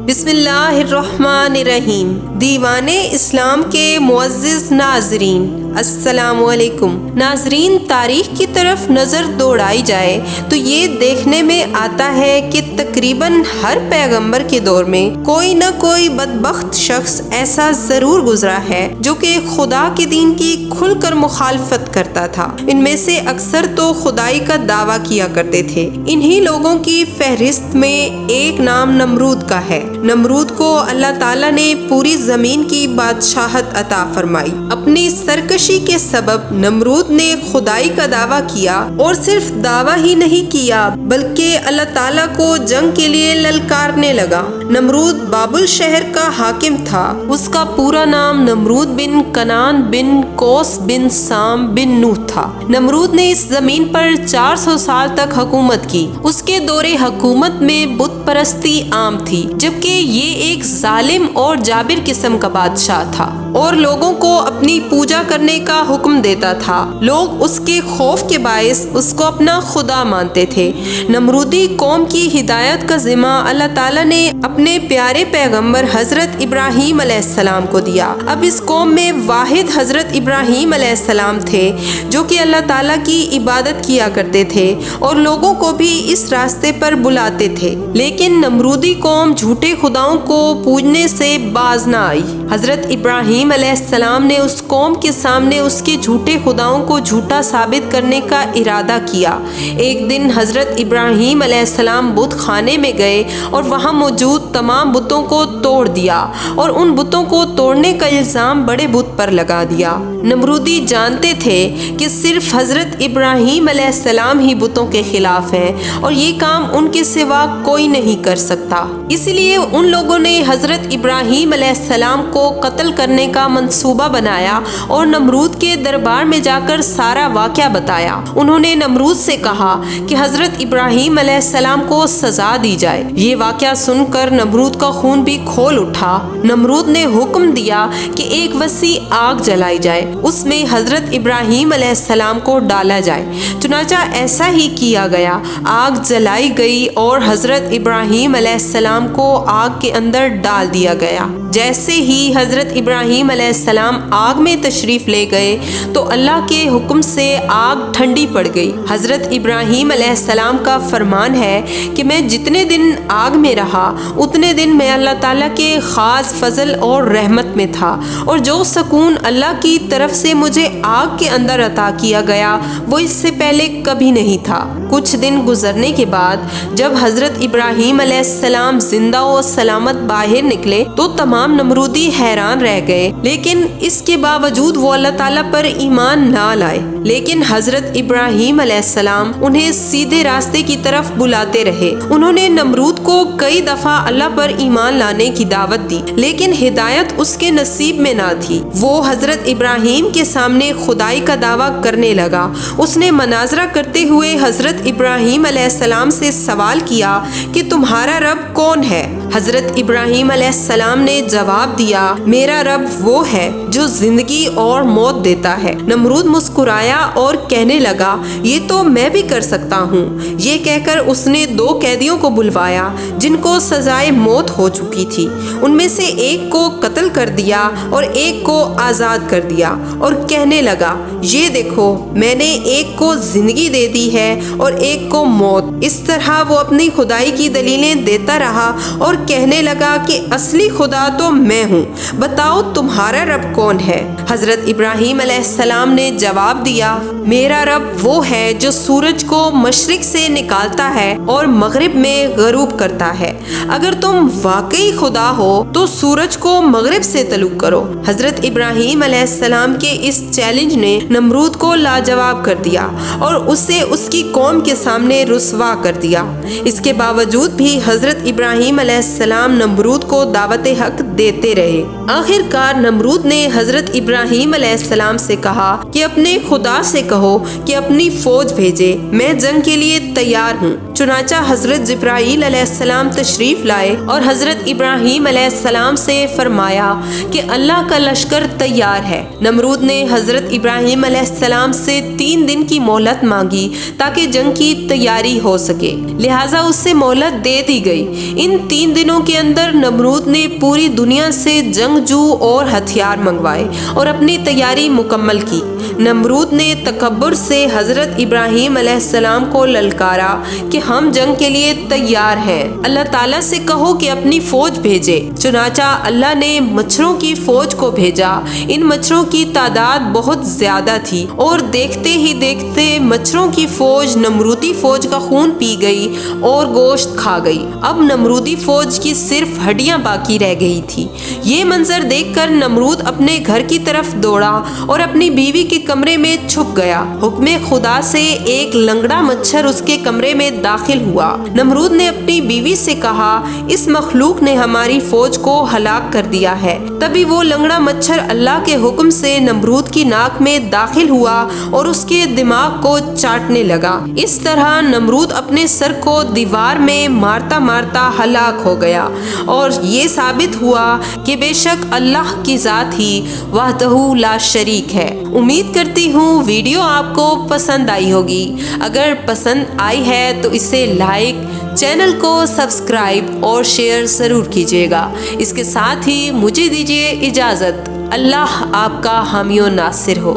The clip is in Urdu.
بسم اللہ الرحمن الرحیم۔ دیوان اسلام کے معزز ناظرین، السلام علیکم۔ ناظرین، تاریخ کی طرف نظر دوڑائی جائے تو یہ دیکھنے میں آتا ہے کہ تقریباً ہر پیغمبر کے دور میں کوئی نہ کوئی بدبخت شخص ایسا ضرور گزرا ہے جو کہ خدا کے دین کی کھل کر مخالفت کرتا تھا۔ ان میں سے اکثر تو خدائی کا دعویٰ کیا کرتے تھے۔ انہی لوگوں کی فہرست میں ایک نام نمرود کا ہے۔ نمرود کو اللہ تعالیٰ نے پوری زمین کی بادشاہت عطا فرمائی۔ اپنی سرکشی کے سبب نمرود نے خدائی کا دعویٰ کیا، اور صرف دعویٰ ہی نہیں کیا بلکہ اللہ تعالیٰ کو جنگ کے لیے للکارنے لگا۔ نمرود بابل شہر کا حاکم تھا۔ اس کا پورا نام نمرود بن کنعان بن کوس بن سام بن نوح تھا۔ نمرود نے اس زمین پر 400 سال تک حکومت کی۔ اس کے دور حکومت میں بت پرستی عام تھی، جبکہ یہ ایک ظالم اور جابر قسم کا بادشاہ تھا اور لوگوں کو اپنی پوجا کرنے کا حکم دیتا تھا۔ لوگ اس کے خوف کے باعث اس کو اپنا خدا مانتے تھے۔ نمرودی قوم کی ہدایت کا ذمہ اللہ تعالیٰ نے اپنے پیارے پیغمبر حضرت ابراہیم علیہ السلام کو دیا۔ اب اس قوم میں واحد حضرت ابراہیم علیہ السلام تھے جو کہ اللہ تعالیٰ کی عبادت کیا کرتے تھے اور لوگوں کو بھی اس راستے پر بلاتے تھے، لیکن نمرودی قوم جھوٹے خداؤں کو پوجنے سے باز نہ آئی۔ حضرت ابراہیم علیہ السلام نے اس قوم کے سامنے اس کے جھوٹے خداؤں کو جھوٹا ثابت کرنے کا ارادہ کیا۔ ایک دن حضرت ابراہیم علیہ السلام بت خانے میں گئے اور وہاں موجود تمام بتوں کو توڑ دیا اور ان بتوں کو توڑنے کا الزام بڑے بت پر لگا دیا۔ نمرودی جانتے تھے کہ صرف حضرت ابراہیم علیہ السلام ہی بتوں کے خلاف ہیں اور یہ کام ان کے سوا کوئی نہیں کر سکتا، اس لیے ان لوگوں نے حضرت ابراہیم علیہ السلام کو قتل کرنے کا منصوبہ بنایا اور نمرود کے دربار میں جا کر سارا واقعہ بتایا۔ انہوں نے نمرود سے کہا کہ حضرت ابراہیم علیہ السلام کو سزا دی جائے۔ یہ واقعہ سن کر نمرود کا خون بھی کھول اٹھا۔ نمرود نے حکم دیا کہ ایک وسیع آگ جلائی جائے، اس میں حضرت ابراہیم علیہ السلام کو ڈالا جائے۔ چنانچہ ایسا ہی کیا گیا۔ آگ جلائی گئی اور حضرت ابراہیم علیہ السلام کو آگ کے اندر ڈال دیا گیا۔ جیسے ہی حضرت ابراہیم علیہ السلام آگ میں تشریف لے گئے تو اللہ کے حکم سے آگ ٹھنڈی پڑ گئی۔ حضرت ابراہیم علیہ السلام کا فرمان ہے کہ میں جتنے دن آگ میں رہا اتنے دن میں اللہ تعالیٰ کے خاص فضل اور رحمت میں تھا، اور جو سکون اللہ کی طرف سے مجھے آگ کے اندر عطا کیا گیا وہ اس سے پہلے کبھی نہیں تھا۔ کچھ دن گزرنے کے بعد جب حضرت ابراہیم علیہ السلام زندہ و سلامت باہر نکلے تو تمام نمرودی حیران رہ گئے، لیکن اس کے باوجود وہ اللہ تعالیٰ پر ایمان نہ لائے۔ لیکن حضرت ابراہیم علیہ السلام انہیں سیدھے راستے کی طرف بلاتے رہے۔ انہوں نے نمرود کو کئی دفعہ اللہ پر ایمان لانے کی دعوت دی، لیکن ہدایت اس کے نصیب میں نہ تھی۔ وہ حضرت ابراہیم کے سامنے خدائی کا دعویٰ کرنے لگا۔ اس نے مناظرہ کرتے ہوئے حضرت ابراہیم علیہ السلام سے سوال کیا کہ تمہارا رب کون ہے؟ حضرت ابراہیم علیہ السلام نے جواب دیا، میرا رب وہ ہے جو زندگی اور موت دیتا ہے۔ نمرود مسکرایا اور کہنے لگا، یہ تو میں بھی کر سکتا ہوں۔ یہ کہہ کر اس نے 2 قیدیوں کو بلوایا جن کو سزائے موت ہو چکی تھی۔ ان میں سے ایک کو قتل کر دیا اور ایک کو آزاد کر دیا، اور کہنے لگا، یہ دیکھو میں نے ایک کو زندگی دے دی ہے اور ایک کو موت۔ اس طرح وہ اپنی خدائی کی دلیلیں دیتا رہا اور کہنے لگا کہ اصلی خدا تو میں ہوں، بتاؤ تمہارا رب کون ہے؟ حضرت ابراہیم علیہ السلام نے جواب دیا، میرا رب وہ ہے جو سورج کو مشرق سے نکالتا ہے اور مغرب میں غروب کرتا ہے۔ اگر تم واقعی خدا ہو تو سورج کو مغرب سے طلوع کرو۔ حضرت ابراہیم علیہ السلام کے اس چیلنج نے نمرود کو لاجواب کر دیا اور اسے اس کی قوم کے سامنے رسوا کر دیا۔ اس کے باوجود بھی حضرت ابراہیم علیہ السلام نمرود کو دعوت حق دیتے رہے۔ آخر کار نمرود نے حضرت ابراہیم علیہ السلام سے کہا کہ اپنے خدا سے کہو کہ اپنی فوج بھیجے، میں جنگ کے لیے تیار ہوں۔ چنانچہ حضرت جبرائیل علیہ السلام تشریف لائے اور حضرت ابراہیم علیہ السلام سے فرمایا کہ اللہ کا لشکر تیار ہے۔ نمرود نے حضرت ابراہیم علیہ السلام سے 3 دن کی مہلت مانگی تاکہ جنگ کی تیاری ہو سکے، لہٰذا اس سے مہلت دے دی گئی۔ ان 3 دنوں کے اندر نمرود نے پوری دنیا سے جنگجو اور ہتھیار منگوائے اور اپنی تیاری مکمل کی۔ نمرود نے تکبر سے حضرت ابراہیم علیہ السلام کو للکارا کہ ہم جنگ کے لیے تیار ہیں، اللہ تعالیٰ سے کہو کہ اپنی فوج بھیجے۔ چنانچہ اللہ نے مچھروں کی فوج کو بھیجا۔ ان مچھروں کی تعداد بہت زیادہ تھی اور دیکھتے ہی دیکھتے مچھروں کی فوج نمرودی فوج کا خون پی گئی اور گوشت کھا گئی۔ اب نمرودی فوج کی صرف ہڈیاں باقی رہ گئی تھی۔ یہ منظر دیکھ کر نمرود اپنے گھر کی طرف دوڑا اور اپنی بیوی کے کمرے میں چھپ گیا۔ حکم خدا سے ایک لنگڑا مچھر اس کے کمرے میں داخل ہوا۔ نمرود نے اپنی بیوی سے کہا، اس مخلوق نے ہماری فوج کو ہلاک کر دیا ہے۔ تبھی وہ لنگڑا مچھر اللہ کے حکم سے نمرود کی ناک میں داخل ہوا اور اس کے دماغ کو چاٹنے لگا۔ اس طرح نمرود اپنے سر کو دیوار میں مارتا مارتا ہلاک ہو گیا، اور یہ ثابت ہوا کہ بے شک اللہ کی ذات ہی وحدہ لا شریک ہے۔ امید کرتی ہوں ویڈیو آپ کو پسند آئی ہوگی۔ اگر پسند آئی ہے تو اسے لائک، چینل کو سبسکرائب اور شیئر ضرور کیجیے گا۔ اس کے ساتھ ہی مجھے دیجیے اجازت۔ اللہ آپ کا حامی و ناصر ہو۔